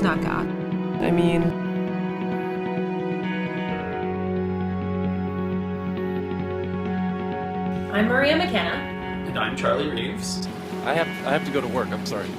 not God. I mean... I'm Maria McKenna. And I'm Charlie Reeves. I have to go to work, I'm sorry.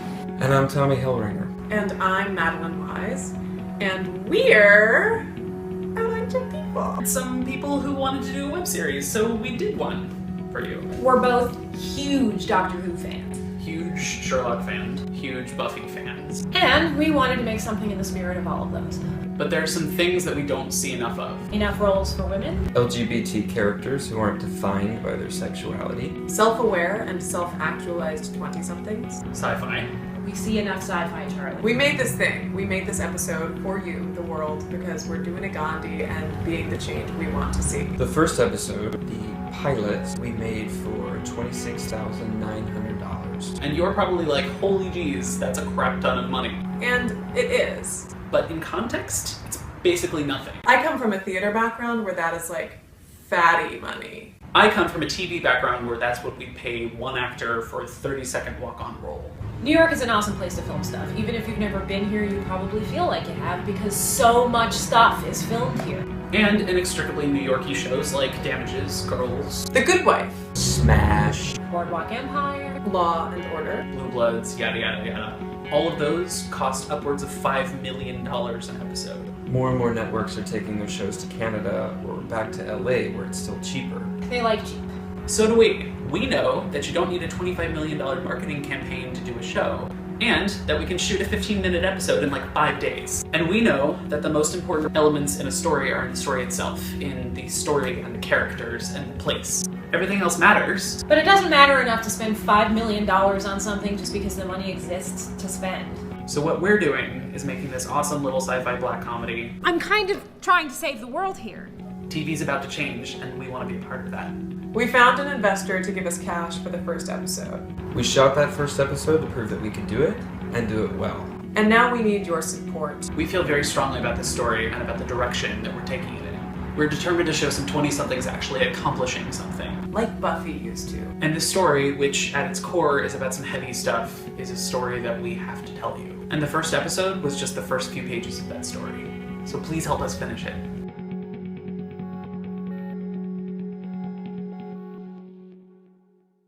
And I'm Tommy Hillringer. And I'm Madeline Wise. And we're a bunch of people. Some people who wanted to do a web series, so we did one for you. We're both huge Doctor Who fans. Huge Sherlock fans, huge Buffy fans. And we wanted to make something in the spirit of all of those. But there are some things that we don't see enough of. Enough roles for women. LGBT characters who aren't defined by their sexuality. Self-aware and self-actualized 20-somethings. Sci-fi. We see enough sci-fi, Charlie. We made this thing. We made this episode for you, the world, because we're doing a Gandhi and being the change we want to see. The first episode, the pilot, we made for $26,900. And you're probably like, holy geez, that's a crap ton of money. And it is. But in context, it's basically nothing. I come from a theater background where that is like fatty money. I come from a TV background where that's what we pay one actor for a 30-second walk-on role. New York is an awesome place to film stuff. Even if you've never been here, you probably feel like you have because so much stuff is filmed here. And inextricably New York-y shows like Damages, Girls, The Good Wife. Smash. Boardwalk Empire. Law and Order. Blue Bloods, yada yada yada. All of those cost upwards of $5 million an episode. More and more networks are taking their shows to Canada or back to LA where it's still cheaper. They like cheap. So do we. We know that you don't need a $25 million marketing campaign to do a show, and that we can shoot a 15-minute episode in like 5 days. And we know that the most important elements in a story are in the story itself, in the story and the characters and the place. Everything else matters. But it doesn't matter enough to spend $5 million on something just because the money exists to spend. So what we're doing is making this awesome little sci-fi black comedy. I'm kind of trying to save the world here. TV's about to change, and we want to be a part of that. We found an investor to give us cash for the first episode. We shot that first episode to prove that we could do it, and do it well. And now we need your support. We feel very strongly about this story and about the direction that we're taking it in. We're determined to show some 20-somethings actually accomplishing something. Like Buffy used to. And this story, which at its core is about some heavy stuff, is a story that we have to tell you. And the first episode was just the first few pages of that story. So please help us finish it.